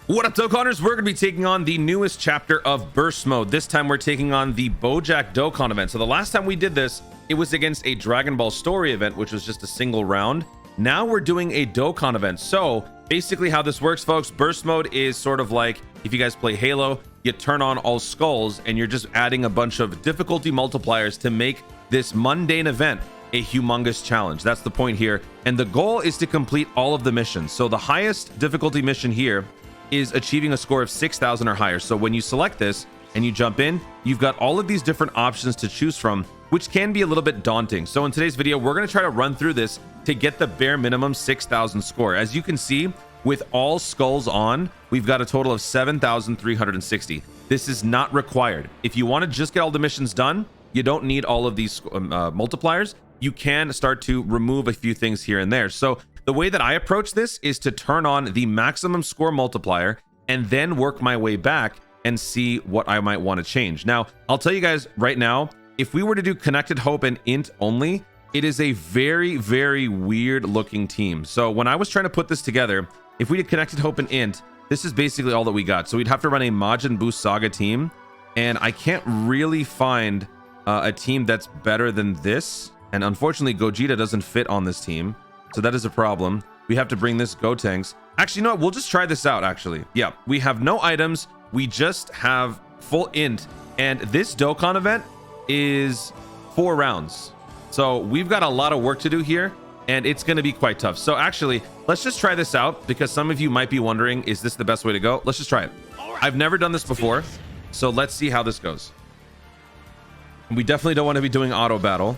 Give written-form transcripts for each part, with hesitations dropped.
What up, Dokkaners? We're going to be taking on the newest chapter of Burst Mode. This time we're taking on the BOJACK Dokkan event. So the last time we did this, it was against a Dragon Ball Story event, which was just a single round. Now we're doing a Dokkan event. So basically how this works, folks, Burst Mode is sort of like if you guys play Halo, you turn on all skulls and you're just adding a bunch of difficulty multipliers to make this mundane event a humongous challenge. That's the point here. And the goal is to complete all of the missions. So the highest difficulty mission here is achieving a score of 6,000 or higher. So when you select this and you jump in, you've got all of these different options to choose from, which can be a little bit daunting. So in today's video, we're going to try to run through this to get the bare minimum 6,000 score. As you can see, with all skulls on, we've got a total of 7,360. This is not required. If you want to just get all the missions done, you don't need all of these multipliers. You can start to remove a few things here and there. So the way that I approach this is to turn on the maximum score multiplier and then work my way back and see what I might want to change. Now, I'll tell you guys right now, if we were to do Connected Hope and Int only, it is a very, very weird looking team. So when I was trying to put this together, if we did Connected Hope and Int, this is basically all that we got. So we'd have to run a Majin Buu Saga team, and I can't really find a team that's better than this. And unfortunately, Gogeta doesn't fit on this team. So that is a problem. We have to bring this Gotenks. Actually, you know what? We'll just try this out, actually. Yeah, we have no items. We just have full int. And this Dokkan event is 4 rounds. So we've got a lot of work to do here, and it's going to be quite tough. So actually, let's just try this out, because some of you might be wondering, is this the best way to go? Let's just try it. I've never done this before, so let's see how this goes. We definitely don't want to be doing auto battle.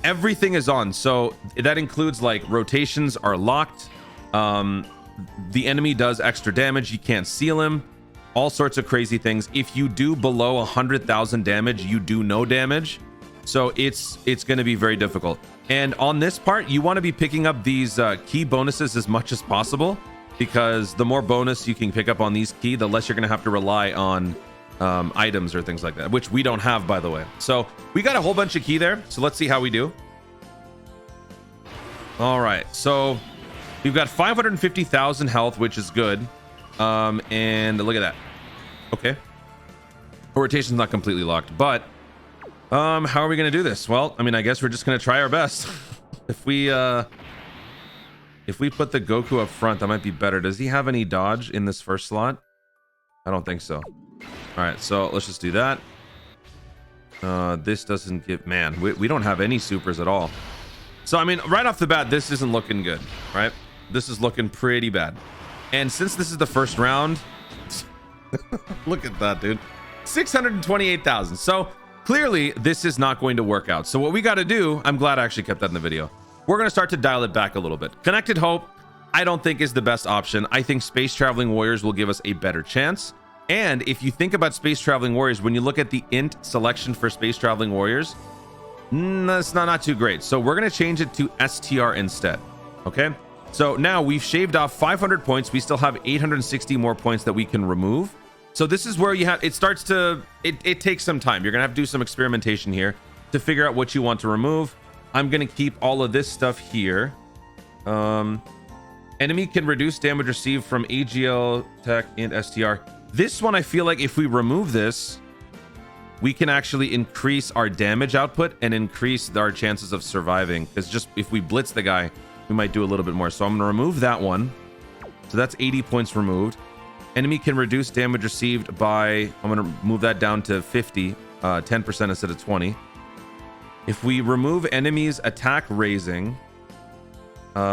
Everything is on, so that includes like rotations are locked. The enemy does extra damage, you can't seal him, all sorts of crazy things. If you do below 100,000 damage, you do no damage, so it's going to be very difficult. And on this part, you want to be picking up these key bonuses as much as possible, because the more bonus you can pick up on these key, the less you're going to have to rely on items or things like that, which we don't have, by the way. So we got a whole bunch of key there, so let's see how we do. All right, so we've got 550,000 health, which is good. And look at that. Okay, rotation's not completely locked, but how are we gonna do this? Well, I mean, I guess we're just gonna try our best. If we put the Goku up front, that might be better. Does he have any dodge in this first slot? I don't think so. All right, so let's just do that. This doesn't give, man, we don't have any supers at all. So I mean, right off the bat, this isn't looking good, right? This is looking pretty bad. And since this is the first round, look at that, dude, 628,000. So clearly this is not going to work out. So what we got to do, I'm glad I actually kept that in the video, we're going to start to dial it back a little bit. Connected Hope, I don't think is the best option. I think Space Traveling Warriors will give us a better chance. And if you think about Space Traveling Warriors, when you look at the int selection for Space Traveling Warriors, that's not too great. So we're going to change it to STR instead. Okay, so now we've shaved off 500 points. We still have 860 more points that we can remove. So this is where you have, it starts to, it takes some time. You're gonna have to do some experimentation here to figure out what you want to remove. I'm gonna keep all of this stuff here. Enemy can reduce damage received from AGL tech and STR. This one, I feel like if we remove this, we can actually increase our damage output and increase our chances of surviving. It's just, if we blitz the guy, we might do a little bit more. So I'm going to remove that one. So that's 80 points removed. Enemy can reduce damage received by, I'm going to move that down to 50, 10% instead of 20. If we remove enemies attack raising,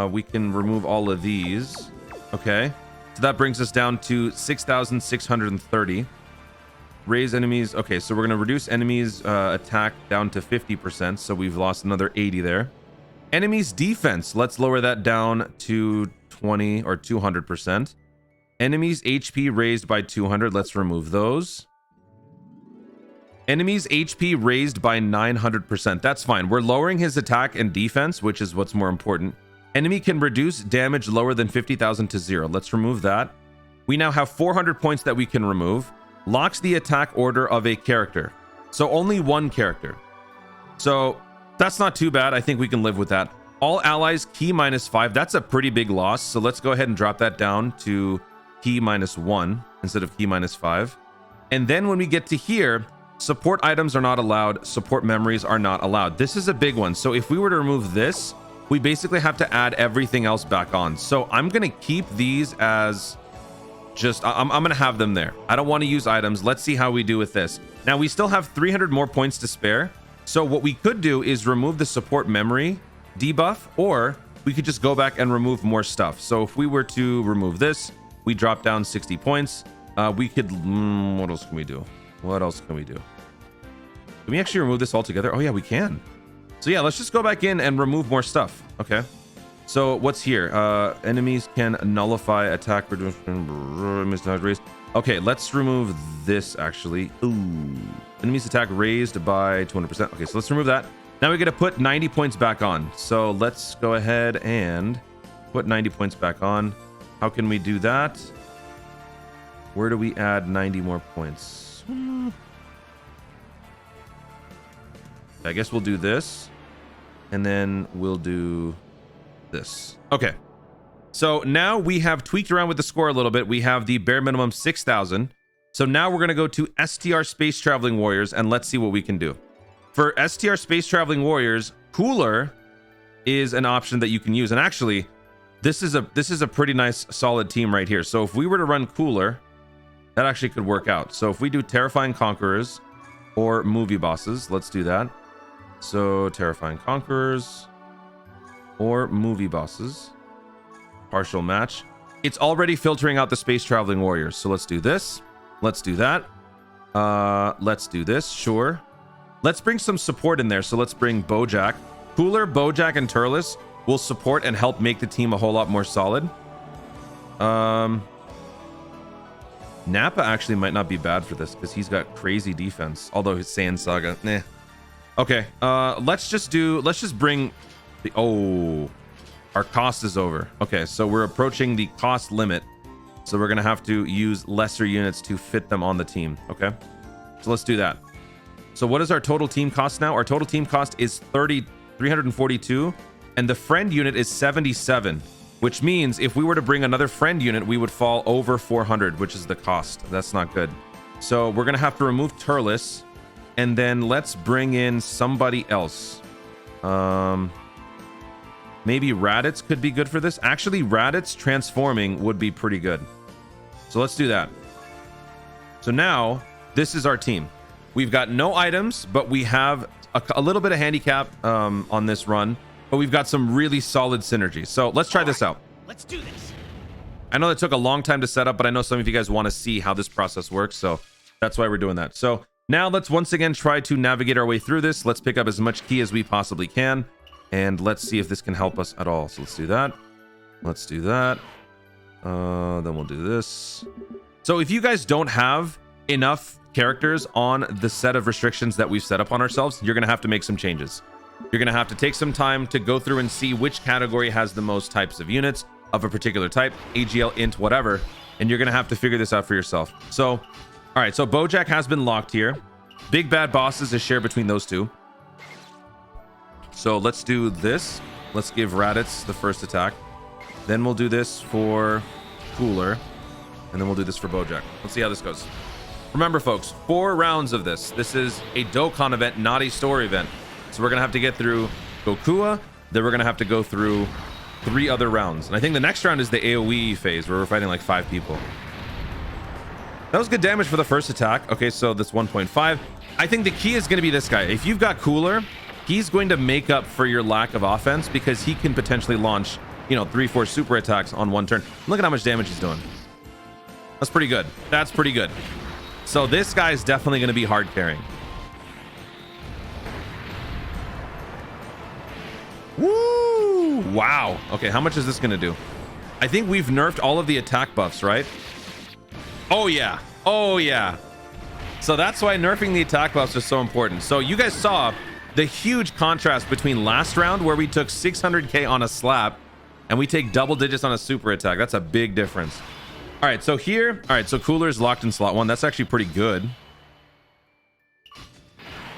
we can remove all of these. Okay. So that brings us down to 6,630. Raise enemies. Okay, so we're going to reduce enemies attack down to 50%. So we've lost another 80 there. Enemies defense. Let's lower that down to 20 or 200%. Enemies HP raised by 200. Let's remove those. Enemies HP raised by 900%. That's fine. We're lowering his attack and defense, which is what's more important. Enemy can reduce damage lower than 50,000 to 0. Let's remove that. We now have 400 points that we can remove. Locks the attack order of a character. So only one character. So that's not too bad. I think we can live with that. All allies key -5. That's a pretty big loss. So let's go ahead and drop that down to key -1 instead of key -5. And then when we get to here, support items are not allowed, support memories are not allowed. This is a big one. So if we were to remove this, we basically have to add everything else back on. So I'm going to keep these as just, I'm going to have them there. I don't want to use items. Let's see how we do with this. Now we still have 300 more points to spare. So what we could do is remove the support memory debuff, or we could just go back and remove more stuff. So if we were to remove this, we drop down 60 points. We could, what else can we do? What else can we do? Can we actually remove this altogether? Oh yeah, we can. So yeah, let's just go back in and remove more stuff. Okay. So what's here? Enemies can nullify attack. Okay, let's remove this actually. Ooh. Enemies attack raised by 200%. Okay, so let's remove that. Now we got to put 90 points back on. So let's go ahead and put 90 points back on. How can we do that? Where do we add 90 more points? I guess we'll do this. And then we'll do this. Okay. So now we have tweaked around with the score a little bit. We have the bare minimum 6,000. So now we're going to go to STR Space Traveling Warriors and let's see what we can do. For STR Space Traveling Warriors, Cooler is an option that you can use. And actually, this is a pretty nice solid team right here. So if we were to run Cooler, that actually could work out. So if we do Terrifying Conquerors or Movie Bosses, let's do that. So Terrifying Conquerors or Movie Bosses, partial match. It's already filtering out the Space Traveling Warriors. So let's do this. Let's do that. Let's do this. Sure. Let's bring some support in there. So let's bring BOJACK. Cooler, BOJACK, and Turles will support and help make the team a whole lot more solid. Nappa actually might not be bad for this because he's got crazy defense. Although his Saiyan Saga, nah. Okay, let's just bring the, oh, our cost is over. Okay, so we're approaching the cost limit. So we're gonna have to use lesser units to fit them on the team. Okay, so let's do that. So what is our total team cost now? Our total team cost is 342, and the friend unit is 77, which means if we were to bring another friend unit, we would fall over 400, which is the cost. That's not good. So we're gonna have to remove Turles, and then let's bring in somebody else. Maybe Raditz could be good for this. Actually, Raditz transforming would be pretty good. So let's do that. So now this is our team. We've got no items, but we have a little bit of handicap on this run, but we've got some really solid synergy. So let's try this out. Let's do this. I know that took a long time to set up, but I know some of you guys want to see how this process works. So that's why we're doing that. So now let's once again try to navigate our way through this. Let's pick up as much key as we possibly can. And let's see if this can help us at all. So let's do that. Let's do that. Then we'll do this. So if you guys don't have enough characters on the set of restrictions that we've set up on ourselves, you're going to have to make some changes. You're going to have to take some time to go through and see which category has the most types of units of a particular type, AGL, int, whatever. And you're going to have to figure this out for yourself. So, all right. So BOJACK has been locked here. Big Bad Bosses is shared between those two. So let's do this. Let's give Raditz the first attack. Then we'll do this for Cooler. And then we'll do this for BOJACK. Let's see how this goes. Remember, folks, 4 rounds of this. This is a Dokkan event, not a story event. So we're going to have to get through Gokua. Then we're going to have to go through 3 other rounds. And I think the next round is the AoE phase where we're fighting like 5 people. That was good damage for the first attack. Okay, so that's 1.5. I think the key is going to be this guy. If you've got Cooler, he's going to make up for your lack of offense because he can potentially launch, 3-4 super attacks on one turn. Look at how much damage he's doing. That's pretty good. That's pretty good. So this guy is definitely going to be hard carrying. Woo! Wow. Okay, how much is this going to do? I think we've nerfed all of the attack buffs, right? Oh, yeah. Oh, yeah. So that's why nerfing the attack buffs is so important. So you guys saw the huge contrast between last round where we took 600k on a slap and we take double digits on a super attack. That's a big difference. All right, so here, all right, so Cooler is locked in slot 1. That's actually pretty good.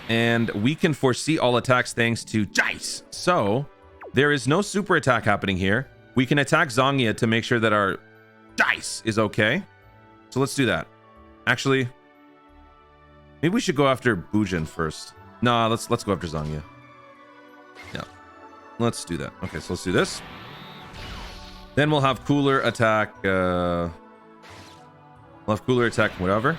And we can foresee all attacks thanks to Dice. So there is no super attack happening here. We can attack Zongia to make sure that our dice is okay. So let's do that. Actually, maybe we should go after Bujin first. No, let's go after Zangya. Yeah, let's do that. Okay, so let's do this. Then we'll have cooler attack. We'll have cooler attack, whatever.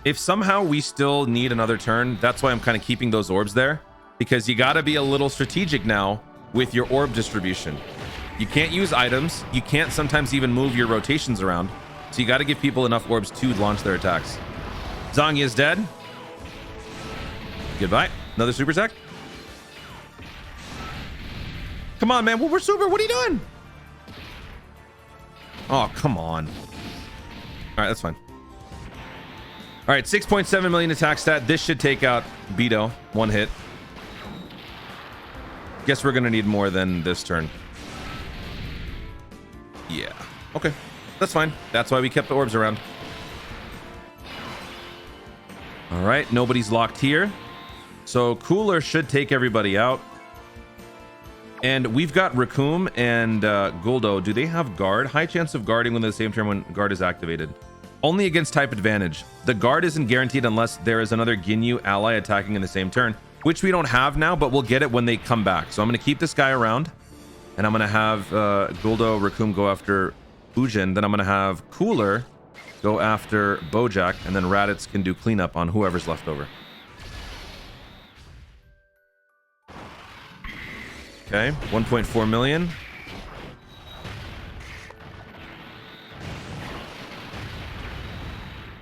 If somehow we still need another turn, that's why I'm kind of keeping those orbs there, because you got to be a little strategic now with your orb distribution. You can't use items. You can't sometimes even move your rotations around. So you got to give people enough orbs to launch their attacks. Zangya is dead. Goodbye. Another super attack. Come on, man. We're super. What are you doing? Oh, come on. All right, that's fine. All right, 6.7 million attack stat. This should take out Beto. One hit. Guess we're going to need more than this turn. Yeah. Okay. That's fine. That's why we kept the orbs around. All right. Nobody's locked here. So Cooler should take everybody out. And we've got Raccoon and Guldo. Do they have guard? High chance of guarding when the same turn when guard is activated. Only against type advantage. The guard isn't guaranteed unless there is another Ginyu ally attacking in the same turn, which we don't have now, but we'll get it when they come back. So I'm going to keep this guy around, and I'm going to have Guldo, Raccoon go after Ujin. Then I'm going to have Cooler go after BOJACK, and then Raditz can do cleanup on whoever's left over. Okay, 1.4 million.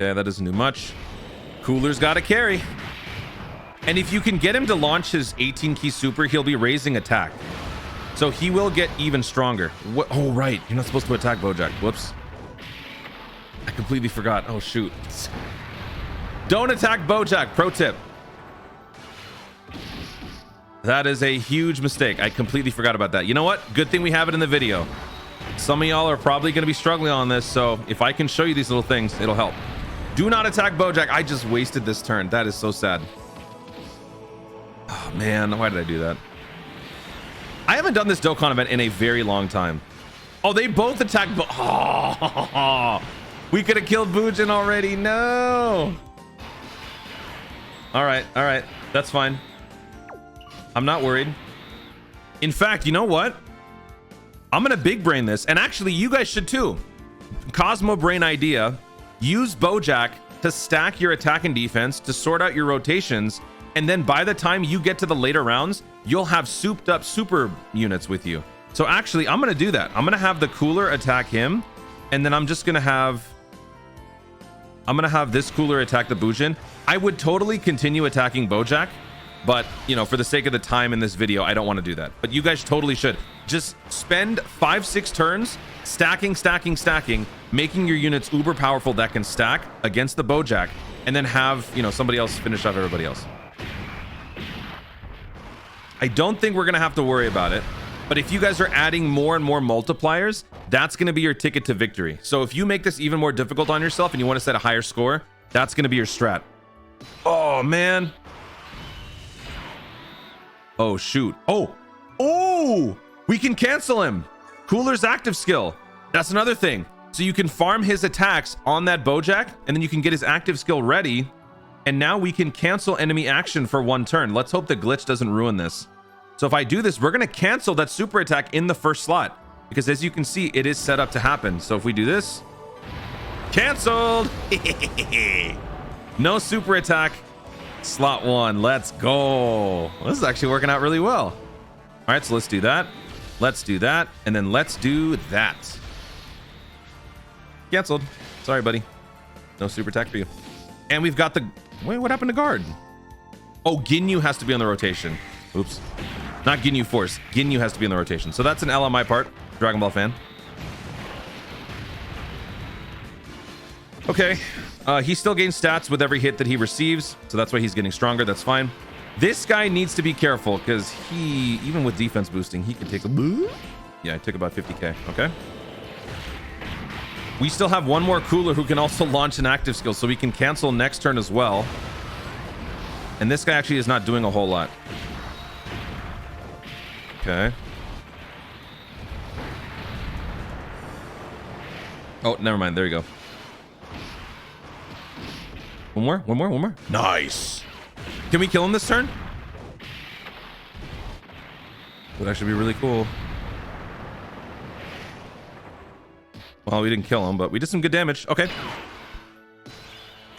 Yeah, that doesn't do much. Cooler's got to carry. And if you can get him to launch his 18 key super, he'll be raising attack. So he will get even stronger. What? Oh, right. You're not supposed to attack BOJACK. Whoops. I completely forgot. Oh, shoot. Don't attack BOJACK. Pro tip. That is a huge mistake. I completely forgot about that. You know what? Good thing we have it in the video. Some of y'all are probably going to be struggling on this. So if I can show you these little things, it'll help. Do not attack BOJACK. I just wasted this turn. That is so sad. Oh, man. Why did I do that? I haven't done this Dokkan event in a very long time. Oh, they both attacked. Oh, we could have killed Bujin already. No. All right. All right. That's fine. I'm not worried. In fact, you know what? I'm going to big brain this. And actually, you guys should too. Cosmo brain idea. Use BOJACK to stack your attack and defense to sort out your rotations. And then by the time you get to the later rounds, you'll have souped up super units with you. So actually, I'm going to do that. I'm going to have the Cooler attack him. And then I'm just going to have... I'm going to have this Cooler attack the Bujin. I would totally continue attacking BOJACK. But, you know, for the sake of the time in this video, I don't want to do that. But you guys totally should. Just spend 5-6 turns stacking, making your units uber powerful that can stack against the BOJACK, and then have, you know, somebody else finish off everybody else. I don't think we're going to have to worry about it. But if you guys are adding more and more multipliers, that's going to be your ticket to victory. So if you make this even more difficult on yourself and you want to set a higher score, that's going to be your strat. Oh, man. Oh, shoot. Oh, we can cancel him. Cooler's active skill. That's another thing. So you can farm his attacks on that BOJACK, and then you can get his active skill ready. And now we can cancel enemy action for one turn. Let's hope the glitch doesn't ruin this. So if I do this, we're going to cancel that super attack in the first slot, because as you can see, it is set up to happen. So if we do this, canceled. No super attack. Slot 1. Let's go. This is actually working out really well. All right, so let's do that. Let's do that. And then let's do that. Canceled. Sorry, buddy. No super attack for you. And we've got the... Wait, what happened to guard? Oh, Ginyu has to be on the rotation. Oops. Not Ginyu Force. Ginyu has to be on the rotation. So that's an L on my part. Dragon Ball fan. Okay. He still gains stats with every hit that he receives. So that's why he's getting stronger. That's fine. This guy needs to be careful because he, even with defense boosting, he can take a... Yeah, I took about 50k. Okay. We still have one more Cooler who can also launch an active skill, so we can cancel next turn as well. And this guy actually is not doing a whole lot. Okay. Oh, never mind. There you go. One more, one more, one more. Nice. Can we kill him this turn? Would actually be really cool. Well, we didn't kill him, but we did some good damage. Okay.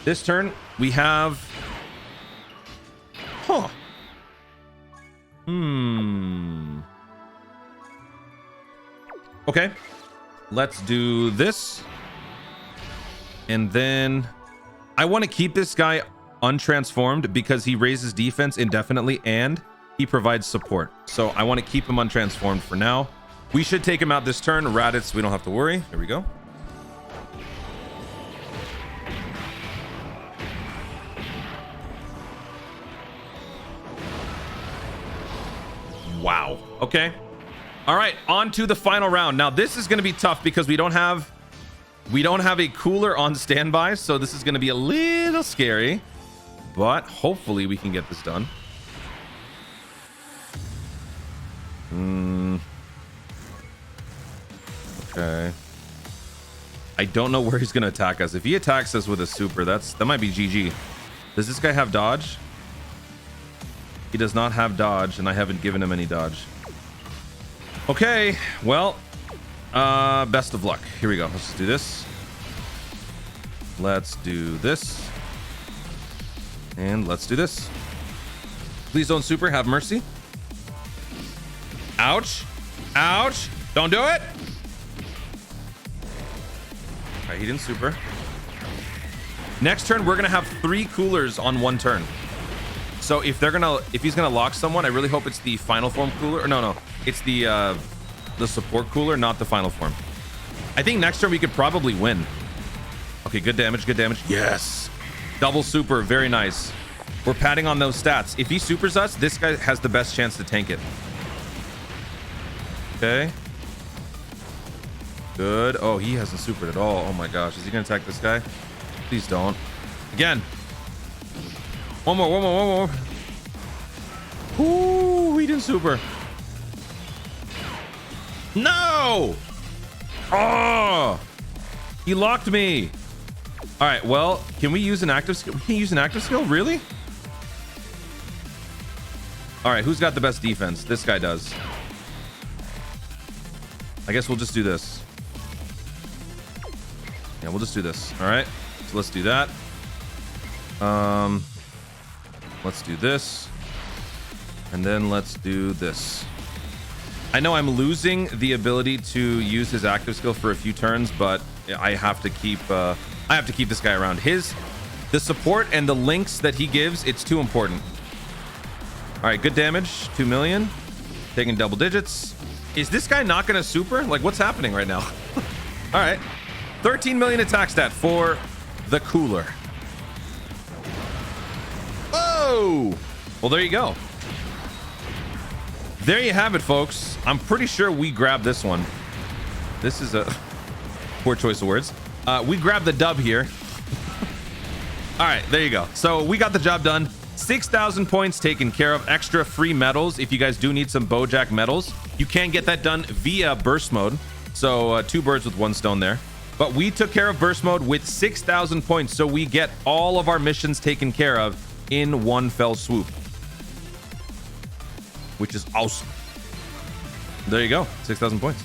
This turn, we have... Huh. Okay. Let's do this. And then... I want to keep this guy untransformed because he raises defense indefinitely and he provides support. So I want to keep him untransformed for now. We should take him out this turn. Raditz, we don't have to worry. Here we go. Wow. Okay. All right. On to the final round. Now this is going to be tough because we don't have a cooler on standby. So this is going to be a little scary, but hopefully we can get this done. Okay. I don't know where he's going to attack us. If he attacks us with a super, that might be GG. Does this guy have dodge? He does not have dodge, and I haven't given him any dodge. Okay, well, best of luck. Here we go. Let's just do this. Let's do this. And let's do this. Please don't super. Have mercy. Ouch. Ouch. Don't do it. All right, he didn't super. Next turn, we're going to have 3 coolers on one turn. So if he's gonna lock someone, I really hope it's the final form cooler. Or no, it's the support cooler, not the final form. I think next turn we could probably win. Okay, good damage, good damage. Yes, double super, very nice. We're padding on those stats. If he supers us, this guy has the best chance to tank it. Okay. Good. Oh, he hasn't supered at all. Oh my gosh, is he gonna attack this guy? Please don't. Again. One more, one more, one more. Ooh, he didn't super. No! Oh! He locked me. All right, well, can we use an active skill? We can use an active skill? Really? All right, who's got the best defense? This guy does. I guess we'll just do this. Yeah, we'll just do this. All right, so let's do that. Let's do this. And then let's do this. I know I'm losing the ability to use his active skill for a few turns, but I have to keep this guy around. The support and the links that he gives, it's too important. All right, good damage, 2 million. Taking double digits. Is this guy not gonna super? Like, what's happening right now? All right, 13 million attack stat for the cooler. Oh, well, there you go. There you have it, folks. I'm pretty sure we grabbed this one. This is a poor choice of words. We grabbed the dub here. All right, there you go. So we got the job done. 6,000 points taken care of. Extra free medals. If you guys do need some BOJACK medals, you can get that done via burst mode. So 2 birds with 1 stone there. But we took care of burst mode with 6,000 points. So we get all of our missions taken care of in one fell swoop, which is awesome. There you go, 6,000 points.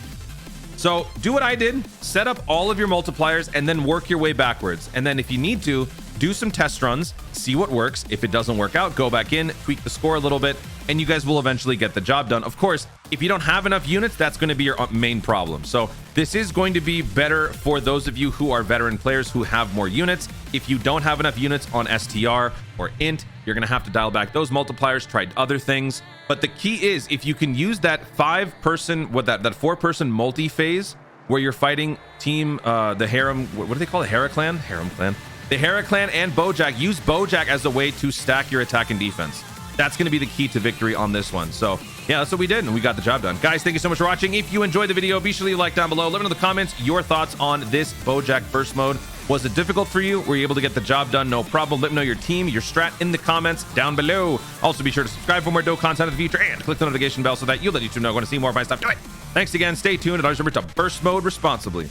So do what I did, set up all of your multipliers and then work your way backwards. And then if you need to, do some test runs, see what works. If it doesn't work out, go back in, tweak the score a little bit, and you guys will eventually get the job done. Of course, if you don't have enough units, that's going to be your main problem. So this is going to be better for those of you who are veteran players who have more units. If you don't have enough units on STR or int, you're going to have to dial back those multipliers, try other things. But the key is if you can use that 4-person multi-phase where you're fighting team, the harem, what do they call it? Harem clan? The Hera clan and BOJACK. Use BOJACK as a way to stack your attack and defense. That's going to be the key to victory on this one. So yeah, that's what we did, and we got the job done. Guys, thank you so much for watching. If you enjoyed the video, be sure to leave a like down below. Let me know in the comments your thoughts on this BOJACK burst mode. Was it difficult for you? Were you able to get the job done? No problem. Let me know your team, your strat in the comments down below. Also, be sure to subscribe for more dope content in the future and click the notification bell so that you'll let YouTube know when to see more of my stuff. Do it. Thanks again. Stay tuned, and always remember to burst mode responsibly.